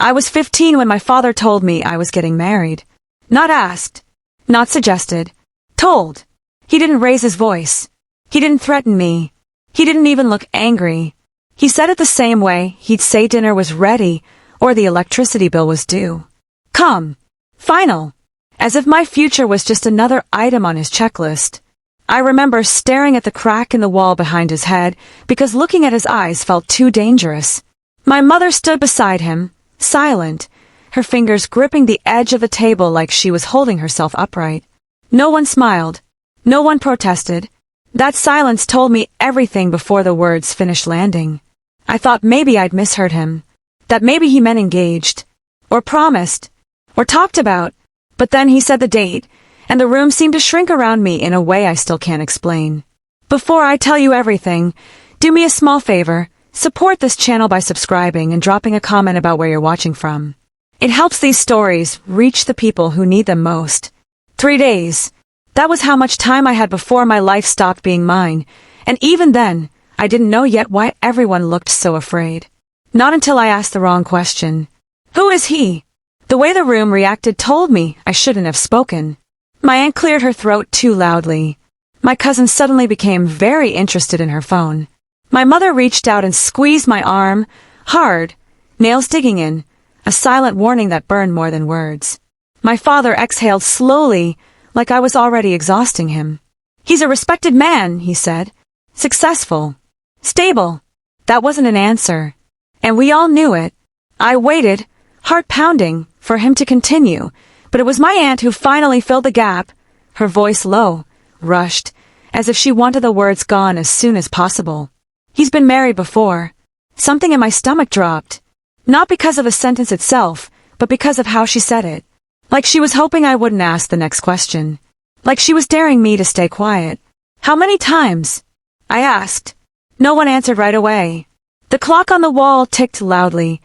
I was 15 when my father told me I was getting married. Not asked. Not suggested. Told. He didn't raise his voice. He didn't threaten me. He didn't even look angry. He said it the same way he'd say dinner was ready or the electricity bill was due. Come. Final. As if my future was just another item on his checklist. I remember staring at the crack in the wall behind his head because looking at his eyes felt too dangerous. My mother stood beside him, silent, her fingers gripping the edge of the table like she was holding herself upright. No one smiled. No one protested. That silence told me everything before the words finished landing. I thought maybe I'd misheard him. That maybe he meant engaged. Or promised. Or talked about. But then he said the date, and the room seemed to shrink around me in a way I still can't explain. Before I tell you everything, do me a small favor. Support this channel by subscribing and dropping a comment about where you're watching from. It helps these stories reach the people who need them most. 3 days. That was how much time I had before my life stopped being mine, and even then, I didn't know yet why everyone looked so afraid. Not until I asked the wrong question. Who is he? The way the room reacted told me I shouldn't have spoken. My aunt cleared her throat too loudly. My cousin suddenly became very interested in her phone. My mother reached out and squeezed my arm, hard, nails digging in, a silent warning that burned more than words. My father exhaled slowly, like I was already exhausting him. He's a respected man, he said. Successful. Stable. That wasn't an answer. And we all knew it. I waited, heart pounding, for him to continue, but it was my aunt who finally filled the gap, her voice low, rushed, as if she wanted the words gone as soon as possible. He's been married before. Something in my stomach dropped. Not because of the sentence itself, but because of how she said it. Like she was hoping I wouldn't ask the next question. Like she was daring me to stay quiet. How many times? I asked. No one answered right away. The clock on the wall ticked loudly,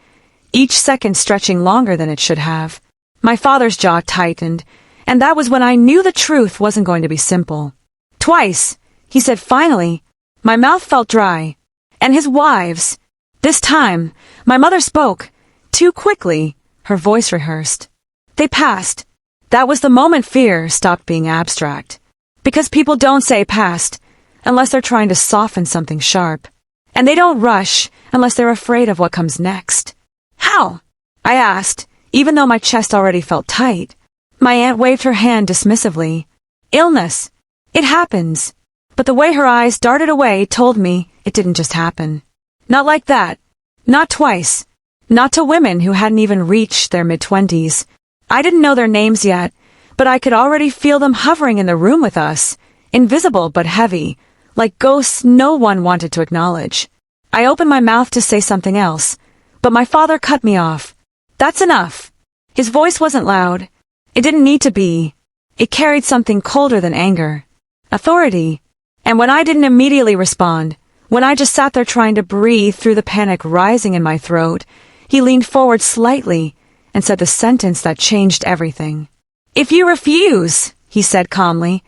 each second stretching longer than it should have. My father's jaw tightened, and that was when I knew the truth wasn't going to be simple. Twice, he said finally. My mouth felt dry. And his wives. This time, my mother spoke, too quickly, her voice rehearsed. They passed. That was the moment fear stopped being abstract. Because people don't say passed, unless they're trying to soften something sharp. And they don't rush, unless they're afraid of what comes next. How? I asked, even though my chest already felt tight. My aunt waved her hand dismissively. Illness. It happens. But the way her eyes darted away told me it didn't just happen. Not like that. Not twice. Not to women who hadn't even reached their mid-20s. I didn't know their names yet, but I could already feel them hovering in the room with us, invisible but heavy, like ghosts no one wanted to acknowledge. I opened my mouth to say something else, but my father cut me off. That's enough. His voice wasn't loud. It didn't need to be. It carried something colder than anger. Authority. And when I didn't immediately respond, when I just sat there trying to breathe through the panic rising in my throat, he leaned forward slightly and said the sentence that changed everything. If you refuse, he said calmly,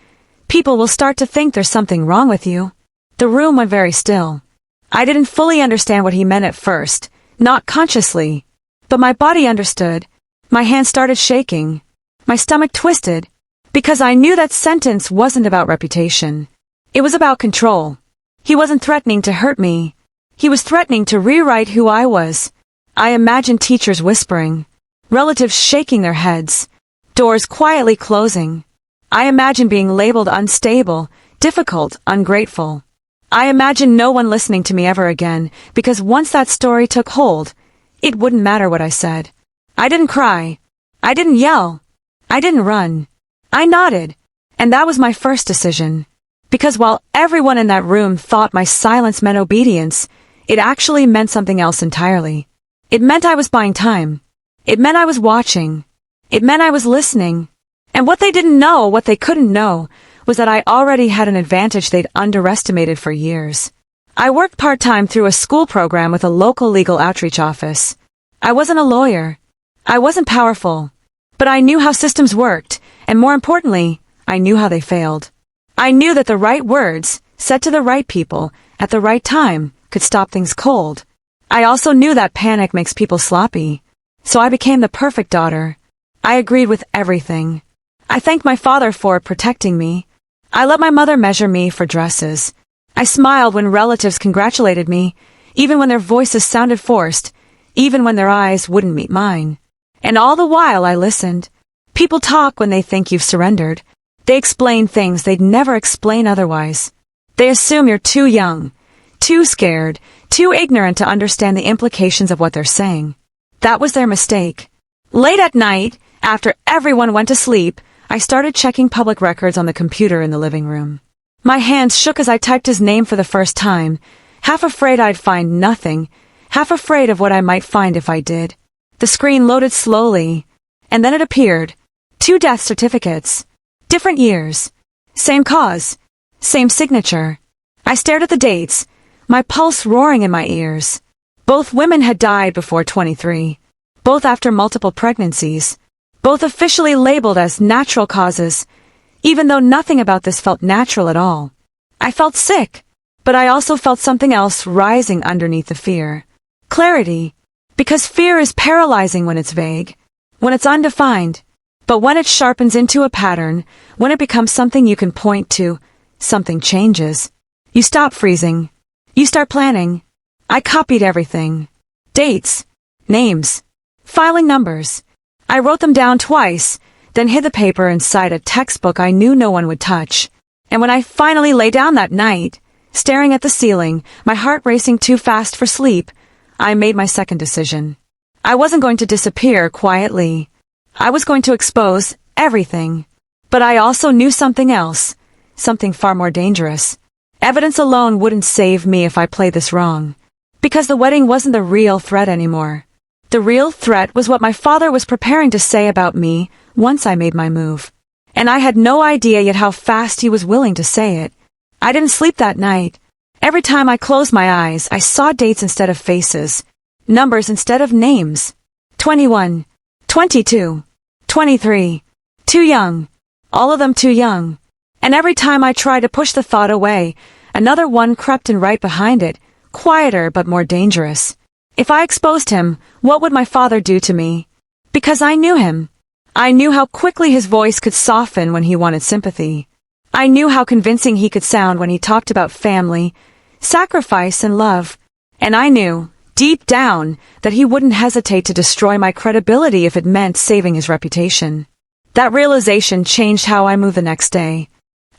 people will start to think there's something wrong with you. The room went very still. I didn't fully understand what he meant at first, not consciously, but my body understood. My hands started shaking. My stomach twisted, because I knew that sentence wasn't about reputation. It was about control. He wasn't threatening to hurt me. He was threatening to rewrite who I was. I imagined teachers whispering, relatives shaking their heads, doors quietly closing. I imagined being labeled unstable, difficult, ungrateful. I imagined no one listening to me ever again, because once that story took hold, it wouldn't matter what I said. I didn't cry. I didn't yell. I didn't run. I nodded, and that was my first decision. Because while everyone in that room thought my silence meant obedience, it actually meant something else entirely. It meant I was buying time. It meant I was watching. It meant I was listening. And what they didn't know, what they couldn't know, was that I already had an advantage they'd underestimated for years. I worked part-time through a school program with a local legal outreach office. I wasn't a lawyer. I wasn't powerful. But I knew how systems worked, and more importantly, I knew how they failed. I knew that the right words, said to the right people, at the right time, could stop things cold. I also knew that panic makes people sloppy. So I became the perfect daughter. I agreed with everything. I thanked my father for protecting me. I let my mother measure me for dresses. I smiled when relatives congratulated me, even when their voices sounded forced, even when their eyes wouldn't meet mine. And all the while I listened. People talk when they think you've surrendered. They explain things they'd never explain otherwise. They assume you're too young, too scared, too ignorant to understand the implications of what they're saying. That was their mistake. Late at night, after everyone went to sleep, I started checking public records on the computer in the living room. My hands shook as I typed his name for the first time, half afraid I'd find nothing, half afraid of what I might find if I did. The screen loaded slowly, and then it appeared. 2 death certificates. Different years. Same cause. Same signature. I stared at the dates, my pulse roaring in my ears. Both women had died before 23. Both after multiple pregnancies. Both officially labeled as natural causes, even though nothing about this felt natural at all. I felt sick, but I also felt something else rising underneath the fear. Clarity. Because fear is paralyzing when it's vague, when it's undefined, but when it sharpens into a pattern, when it becomes something you can point to, something changes. You stop freezing. You start planning. I copied everything. Dates. Names. Filing numbers. I wrote them down twice, then hid the paper inside a textbook I knew no one would touch. And when I finally lay down that night, staring at the ceiling, my heart racing too fast for sleep, I made my second decision. I wasn't going to disappear quietly. I was going to expose everything. But I also knew something else, something far more dangerous. Evidence alone wouldn't save me if I played this wrong. Because the wedding wasn't the real threat anymore. The real threat was what my father was preparing to say about me once I made my move. And I had no idea yet how fast he was willing to say it. I didn't sleep that night. Every time I closed my eyes, I saw dates instead of faces, numbers instead of names. 21, 22, 23. Too young. All of them too young. And every time I tried to push the thought away, another one crept in right behind it, quieter but more dangerous. If I exposed him, what would my father do to me? Because I knew him. I knew how quickly his voice could soften when he wanted sympathy. I knew how convincing he could sound when he talked about family, sacrifice, and love. And I knew, deep down, that he wouldn't hesitate to destroy my credibility if it meant saving his reputation. That realization changed how I moved the next day.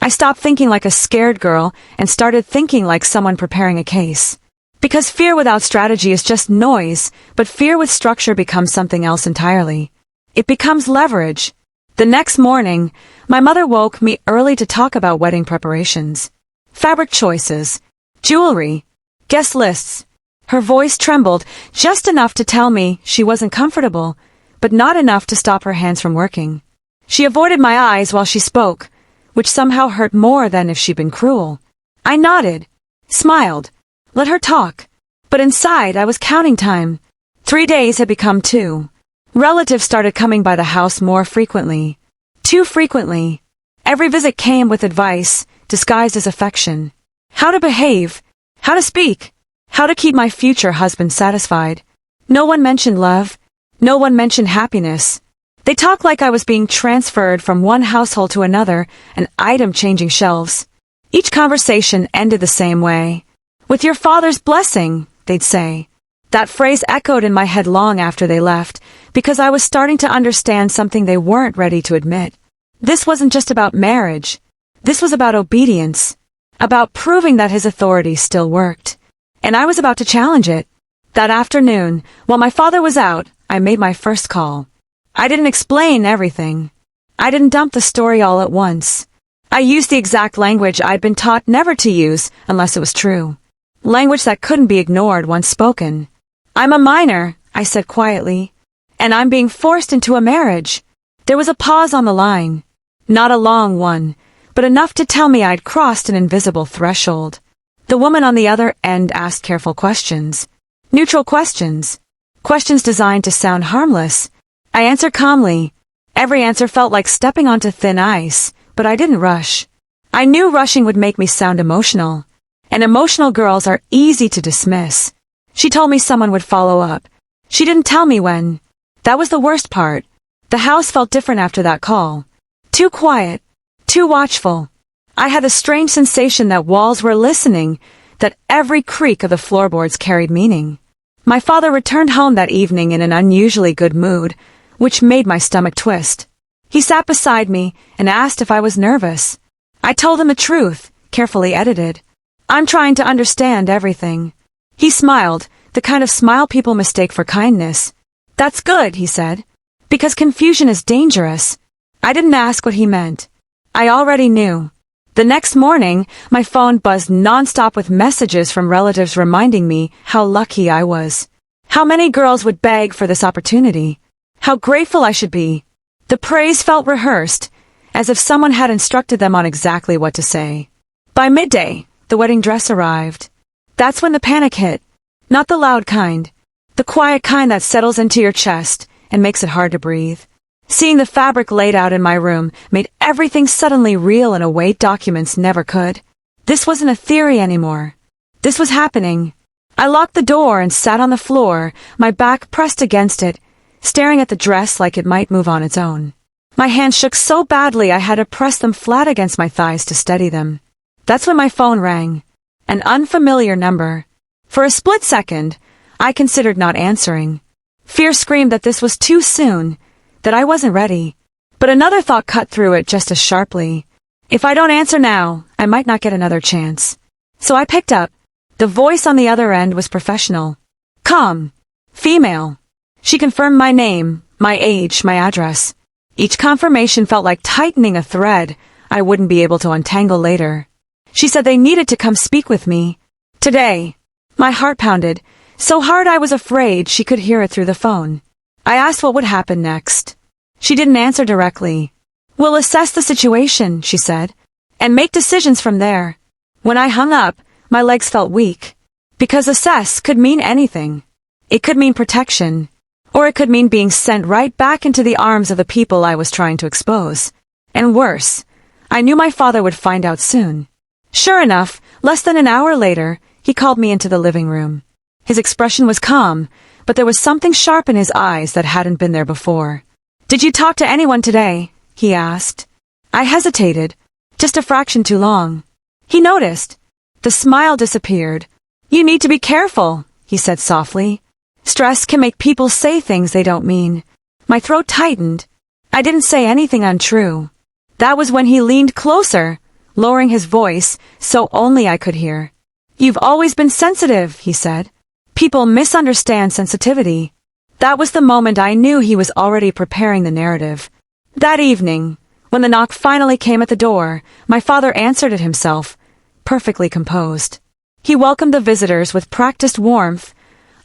I stopped thinking like a scared girl and started thinking like someone preparing a case. Because fear without strategy is just noise, but fear with structure becomes something else entirely. It becomes leverage. The next morning, my mother woke me early to talk about wedding preparations. Fabric choices, jewelry, guest lists. Her voice trembled just enough to tell me she wasn't comfortable, but not enough to stop her hands from working. She avoided my eyes while she spoke, which somehow hurt more than if she'd been cruel. I nodded, smiled, let her talk, but inside I was counting time. 3 days had become 2. Relatives started coming by the house more frequently. Too frequently. Every visit came with advice, disguised as affection. How to behave, how to speak, how to keep my future husband satisfied. No one mentioned love. No one mentioned happiness. They talked like I was being transferred from one household to another, an item changing shelves. Each conversation ended the same way. With your father's blessing, they'd say. That phrase echoed in my head long after they left, because I was starting to understand something they weren't ready to admit. This wasn't just about marriage. This was about obedience. About proving that his authority still worked. And I was about to challenge it. That afternoon, while my father was out, I made my first call. I didn't explain everything. I didn't dump the story all at once. I used the exact language I'd been taught never to use unless it was true. Language that couldn't be ignored once spoken. I'm a minor, I said quietly, and I'm being forced into a marriage. There was a pause on the line. Not a long one, but enough to tell me I'd crossed an invisible threshold. The woman on the other end asked careful questions. Neutral questions. Questions designed to sound harmless. I answered calmly. Every answer felt like stepping onto thin ice, but I didn't rush. I knew rushing would make me sound emotional. And emotional girls are easy to dismiss. She told me someone would follow up. She didn't tell me when. That was the worst part. The house felt different after that call. Too quiet. Too watchful. I had a strange sensation that walls were listening, that every creak of the floorboards carried meaning. My father returned home that evening in an unusually good mood, which made my stomach twist. He sat beside me and asked if I was nervous. I told him the truth, carefully edited. I'm trying to understand everything. He smiled, the kind of smile people mistake for kindness. That's good, he said, because confusion is dangerous. I didn't ask what he meant. I already knew. The next morning, my phone buzzed nonstop with messages from relatives reminding me how lucky I was. How many girls would beg for this opportunity? How grateful I should be. The praise felt rehearsed, as if someone had instructed them on exactly what to say. By midday, the wedding dress arrived. That's when the panic hit. Not the loud kind. The quiet kind that settles into your chest and makes it hard to breathe. Seeing the fabric laid out in my room made everything suddenly real in a way documents never could. This wasn't a theory anymore. This was happening. I locked the door and sat on the floor, my back pressed against it, staring at the dress like it might move on its own. My hands shook so badly I had to press them flat against my thighs to steady them. That's when my phone rang. An unfamiliar number. For a split second, I considered not answering. Fear screamed that this was too soon, that I wasn't ready. But another thought cut through it just as sharply. If I don't answer now, I might not get another chance. So I picked up. The voice on the other end was professional. Calm. Female. She confirmed my name, my age, my address. Each confirmation felt like tightening a thread I wouldn't be able to untangle later. She said they needed to come speak with me. Today. My heart pounded, so hard I was afraid she could hear it through the phone. I asked what would happen next. She didn't answer directly. We'll assess the situation, she said, and make decisions from there. When I hung up, my legs felt weak. Because assess could mean anything. It could mean protection. Or it could mean being sent right back into the arms of the people I was trying to expose. And worse, I knew my father would find out soon. Sure enough, less than an hour later, he called me into the living room. His expression was calm, but there was something sharp in his eyes that hadn't been there before. Did you talk to anyone today? He asked. I hesitated, just a fraction too long. He noticed. The smile disappeared. You need to be careful, he said softly. Stress can make people say things they don't mean. My throat tightened. I didn't say anything untrue. That was when he leaned closer, lowering his voice so only I could hear. You've always been sensitive, he said. People misunderstand sensitivity. That was the moment I knew he was already preparing the narrative. That evening, when the knock finally came at the door, my father answered it himself, perfectly composed. He welcomed the visitors with practiced warmth,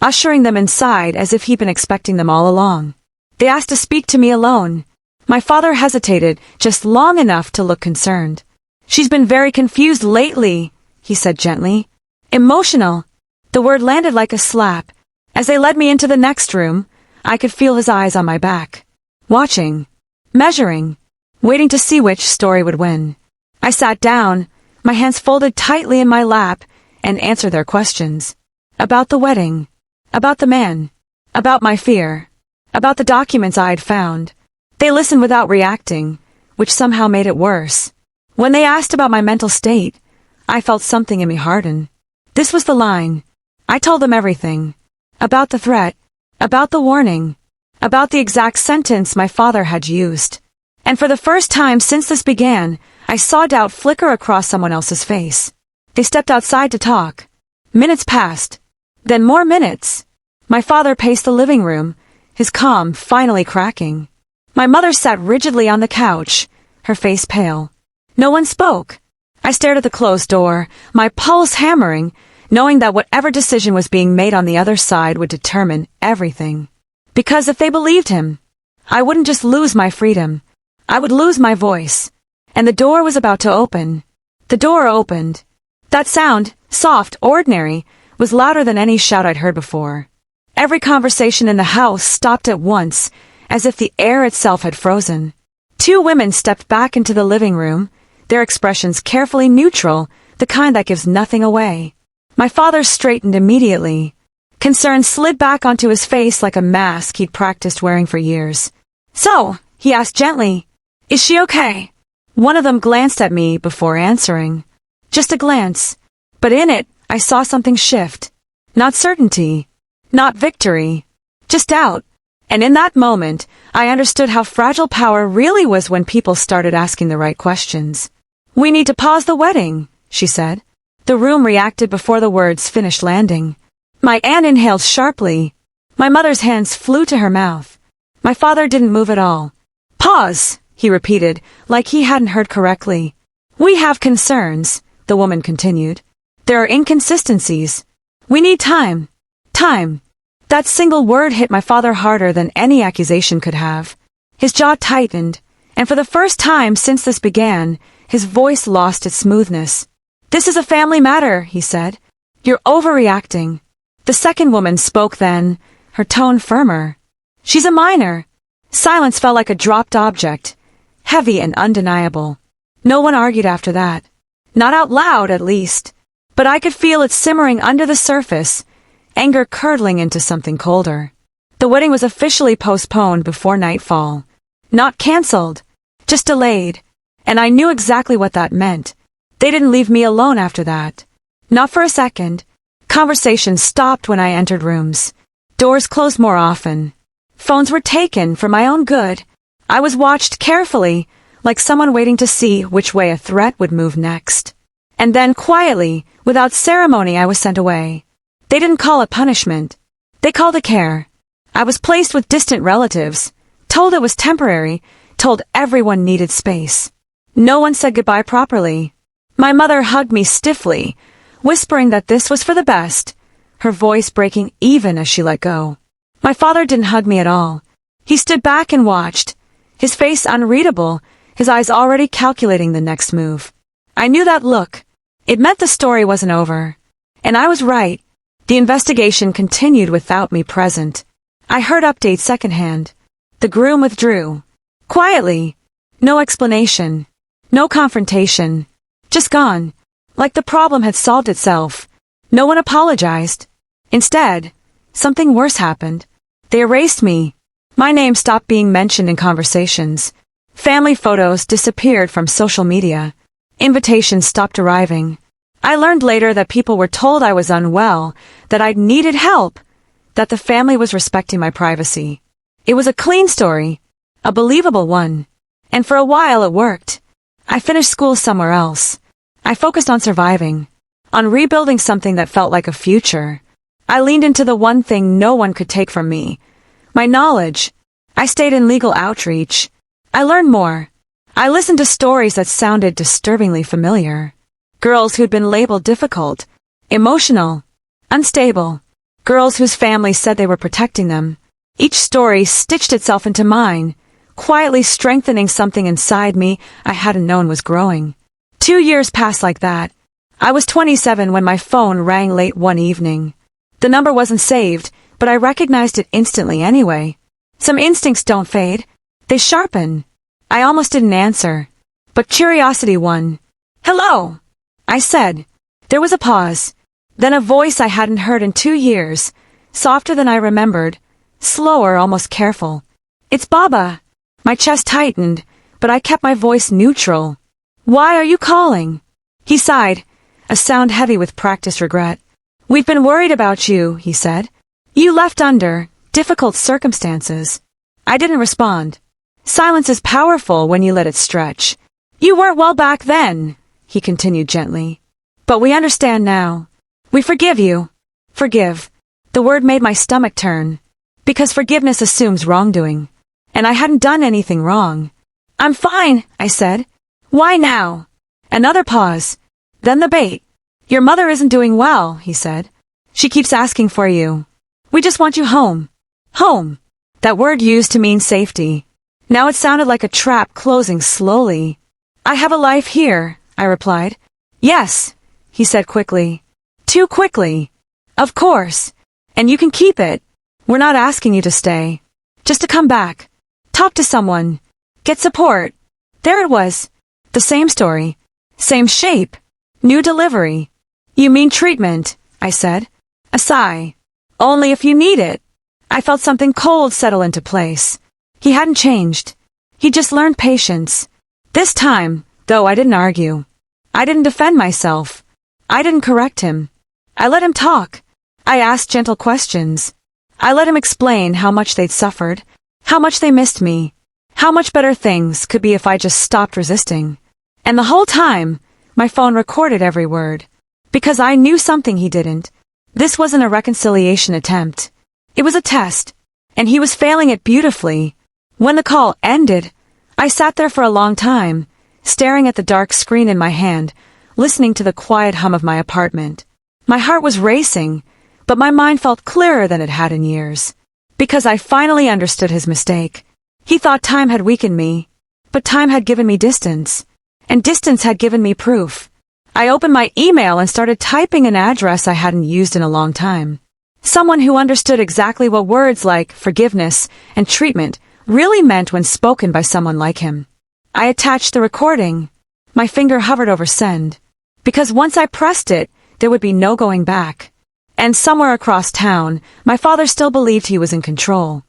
ushering them inside as if he'd been expecting them all along. They asked to speak to me alone. My father hesitated just long enough to look concerned. She's been very confused lately, he said gently. Emotional. The word landed like a slap. As they led me into the next room, I could feel his eyes on my back. Watching. Measuring. Waiting to see which story would win. I sat down, my hands folded tightly in my lap, and answered their questions. About the wedding. About the man. About my fear. About the documents I had found. They listened without reacting, which somehow made it worse. When they asked about my mental state, I felt something in me harden. This was the line. I told them everything. About the threat. About the warning. About the exact sentence my father had used. And for the first time since this began, I saw doubt flicker across someone else's face. They stepped outside to talk. Minutes passed. Then more minutes. My father paced the living room, his calm finally cracking. My mother sat rigidly on the couch, her face pale. No one spoke. I stared at the closed door, my pulse hammering, knowing that whatever decision was being made on the other side would determine everything. Because if they believed him, I wouldn't just lose my freedom, I would lose my voice. And the door was about to open. The door opened. That sound, soft, ordinary, was louder than any shout I'd heard before. Every conversation in the house stopped at once, as if the air itself had frozen. Two women stepped back into the living room, their expressions carefully neutral, the kind that gives nothing away. My father straightened immediately. Concern slid back onto his face like a mask he'd practiced wearing for years. "So," he asked gently, "is she okay?" One of them glanced at me before answering. Just a glance, but in it, I saw something shift. Not certainty, not victory, just doubt. And in that moment, I understood how fragile power really was when people started asking the right questions. "We need to pause the wedding," she said. The room reacted before the words finished landing. My aunt inhaled sharply. My mother's hands flew to her mouth. My father didn't move at all. "Pause," he repeated, like he hadn't heard correctly. "We have concerns," the woman continued. "There are inconsistencies. We need time. Time." That single word hit my father harder than any accusation could have. His jaw tightened, and for the first time since this began, his voice lost its smoothness. "This is a family matter," he said. "You're overreacting." The second woman spoke then, her tone firmer. "She's a minor." Silence felt like a dropped object, heavy and undeniable. No one argued after that. Not out loud, at least. But I could feel it simmering under the surface, anger curdling into something colder. The wedding was officially postponed before nightfall. Not cancelled, just delayed. And I knew exactly what that meant. They didn't leave me alone after that. Not for a second. Conversations stopped when I entered rooms. Doors closed more often. Phones were taken for my own good. I was watched carefully, like someone waiting to see which way a threat would move next. And then quietly, without ceremony, I was sent away. They didn't call it punishment. They called it care. I was placed with distant relatives, told it was temporary, told everyone needed space. No one said goodbye properly. My mother hugged me stiffly, whispering that this was for the best, her voice breaking even as she let go. My father didn't hug me at all. He stood back and watched, his face unreadable, his eyes already calculating the next move. I knew that look. It meant the story wasn't over. And I was right. The investigation continued without me present. I heard updates secondhand. The groom withdrew. Quietly. No explanation. No confrontation. Just gone. Like the problem had solved itself. No one apologized. Instead, something worse happened. They erased me. My name stopped being mentioned in conversations. Family photos disappeared from social media. Invitations stopped arriving. I learned later that people were told I was unwell, that I'd needed help, that the family was respecting my privacy. It was a clean story, a believable one. And for a while it worked. I finished school somewhere else. I focused on surviving, on rebuilding something that felt like a future. I leaned into the one thing no one could take from me, my knowledge. I stayed in legal outreach. I learned more. I listened to stories that sounded disturbingly familiar. Girls who'd been labeled difficult, emotional, unstable. Girls whose families said they were protecting them. Each story stitched itself into mine, quietly strengthening something inside me I hadn't known was growing. 2 years passed like that. I was 27 when my phone rang late one evening. The number wasn't saved, but I recognized it instantly anyway. Some instincts don't fade. They sharpen. I almost didn't answer, but curiosity won. "Hello," I said. There was a pause, then a voice I hadn't heard in 2 years, softer than I remembered, slower, almost careful. "It's Baba." My chest tightened, but I kept my voice neutral. "Why are you calling?" He sighed, a sound heavy with practiced regret. "We've been worried about you," he said. "You left under difficult circumstances." I didn't respond. Silence is powerful when you let it stretch. "You weren't well back then," he continued gently. "But we understand now. We forgive you." Forgive. The word made my stomach turn. Because forgiveness assumes wrongdoing. And I hadn't done anything wrong. "I'm fine," I said. "Why now?" Another pause. Then the bait. "Your mother isn't doing well," he said. "She keeps asking for you. We just want you home." Home. That word used to mean safety. Now it sounded like a trap closing slowly. "I have a life here," I replied. "Yes," he said quickly. "Too quickly." "Of course. And you can keep it. We're not asking you to stay. Just to come back. Talk to someone. Get support." There it was. The same story. Same shape. New delivery. "You mean treatment," I said. A sigh. Only if you need it. I felt something cold settle into place. He hadn't changed. He just learned patience. This time, though, I didn't argue. I didn't defend myself. I didn't correct him. I let him talk. I asked gentle questions. I let him explain how much they'd suffered, how much they missed me, how much better things could be if I just stopped resisting. And the whole time, my phone recorded every word. Because I knew something he didn't. This wasn't a reconciliation attempt. It was a test, and he was failing it beautifully. When the call ended, I sat there for a long time, staring at the dark screen in my hand, listening to the quiet hum of my apartment. My heart was racing, but my mind felt clearer than it had in years. Because I finally understood his mistake. He thought time had weakened me, but time had given me distance, and distance had given me proof. I opened my email and started typing an address I hadn't used in a long time. Someone who understood exactly what words like forgiveness and treatment really meant when spoken by someone like him. I attached the recording. My finger hovered over send. Because once I pressed it, there would be no going back. And somewhere across town, my father still believed he was in control.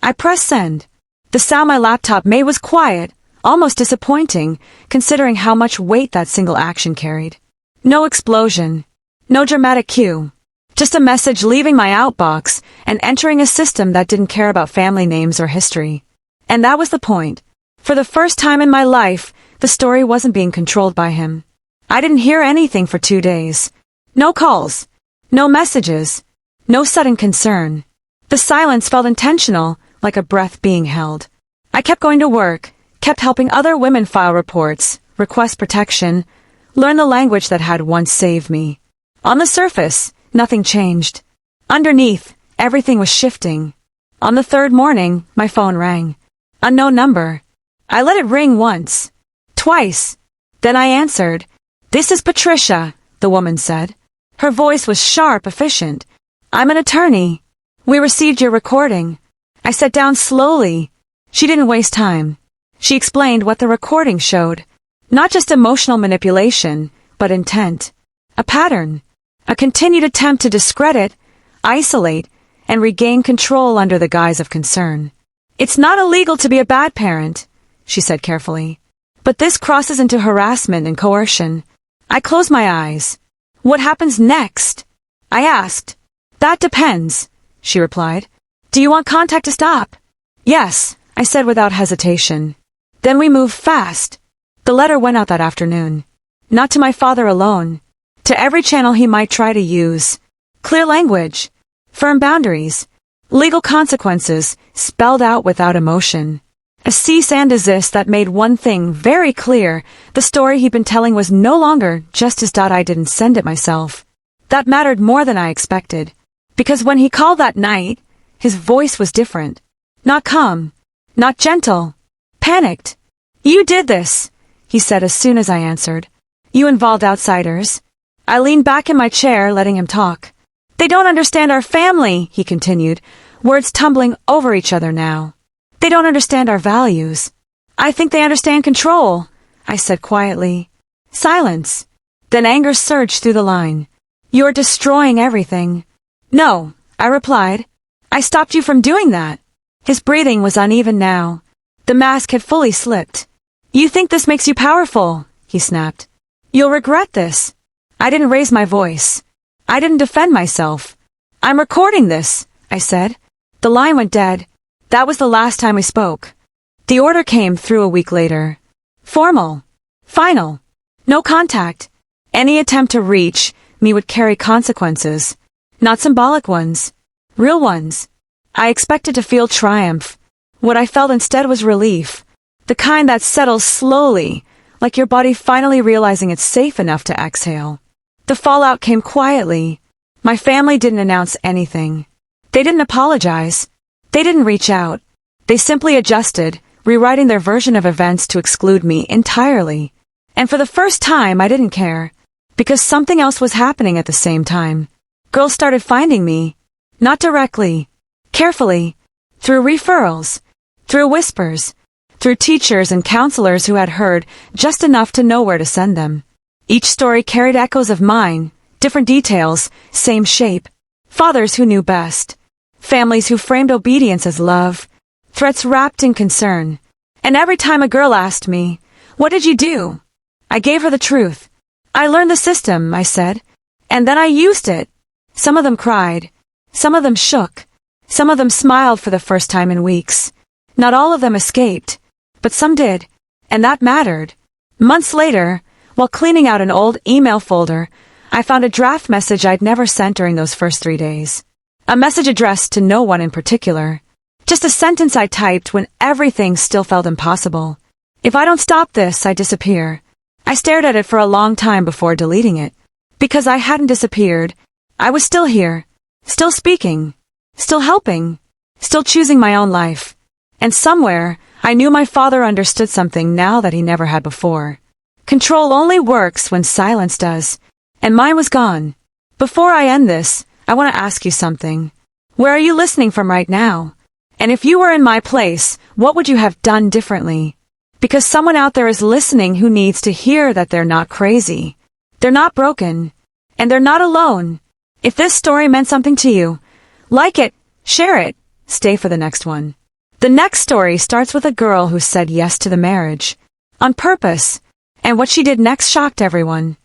I pressed send. The sound my laptop made was quiet, almost disappointing, considering how much weight that single action carried. No explosion. No dramatic cue. Just a message leaving my outbox and entering a system that didn't care about family names or history. And that was the point. For the first time in my life, the story wasn't being controlled by him. I didn't hear anything for 2 days. No calls. No messages. No sudden concern. The silence felt intentional, like a breath being held. I kept going to work, kept helping other women file reports, request protection, learn the language that had once saved me. On the surface, nothing changed. Underneath, everything was shifting. On the third morning, my phone rang. Unknown number. I let it ring once. Twice. Then I answered. "This is Patricia," the woman said. Her voice was sharp, efficient. "I'm an attorney. We received your recording." I sat down slowly. She didn't waste time. She explained what the recording showed. Not just emotional manipulation, but intent. A pattern. A continued attempt to discredit, isolate, and regain control under the guise of concern. "It's not illegal to be a bad parent," she said carefully. "But this crosses into harassment and coercion." I closed my eyes. "What happens next?" I asked. "That depends," she replied. "Do you want contact to stop?" "Yes," I said without hesitation. Then we moved fast. The letter went out that afternoon. Not to my father alone. To every channel he might try to use. Clear language. Firm boundaries. Legal consequences spelled out without emotion. A cease and desist that made one thing very clear. The story he'd been telling was no longer just his. I didn't send it myself. That mattered more than I expected. Because when he called that night, his voice was different. Not calm. Not gentle. Panicked. "You did this," he said as soon as I answered. "You involved outsiders." I leaned back in my chair, letting him talk. "They don't understand our family," he continued, words tumbling over each other now. "They don't understand our values." "I think they understand control," I said quietly. Silence. Then anger surged through the line. "You're destroying everything." "No," I replied. "I stopped you from doing that." His breathing was uneven now. The mask had fully slipped. "You think this makes you powerful," he snapped. "You'll regret this." I didn't raise my voice. I didn't defend myself. "I'm recording this," I said. The line went dead. That was the last time we spoke. The order came through a week later. Formal. Final. No contact. Any attempt to reach me would carry consequences. Not symbolic ones. Real ones. I expected to feel triumph. What I felt instead was relief. The kind that settles slowly, like your body finally realizing it's safe enough to exhale. The fallout came quietly. My family didn't announce anything. They didn't apologize. They didn't reach out. They simply adjusted, rewriting their version of events to exclude me entirely. And for the first time, I didn't care. Because something else was happening at the same time. Girls started finding me. Not directly. Carefully. Through referrals. Through whispers. Through teachers and counselors who had heard just enough to know where to send them. Each story carried echoes of mine, different details, same shape. Fathers who knew best. Families who framed obedience as love. Threats wrapped in concern. And every time a girl asked me, "What did you do?" I gave her the truth. "I learned the system," I said. "And then I used it." Some of them cried. Some of them shook. Some of them smiled for the first time in weeks. Not all of them escaped, but some did, and that mattered. Months later, while cleaning out an old email folder, I found a draft message I'd never sent during those first 3 days. A message addressed to no one in particular. Just a sentence I typed when everything still felt impossible. "If I don't stop this, I disappear." I stared at it for a long time before deleting it. Because I hadn't disappeared. I was still here. Still speaking. Still helping. Still choosing my own life. And somewhere, I knew my father understood something now that he never had before. Control only works when silence does. And mine was gone. Before I end this, I want to ask you something. Where are you listening from right now? And if you were in my place, what would you have done differently? Because someone out there is listening who needs to hear that they're not crazy. They're not broken. And they're not alone. If this story meant something to you, like it, share it, stay for the next one. The next story starts with a girl who said yes to the marriage. On purpose. And what she did next shocked everyone.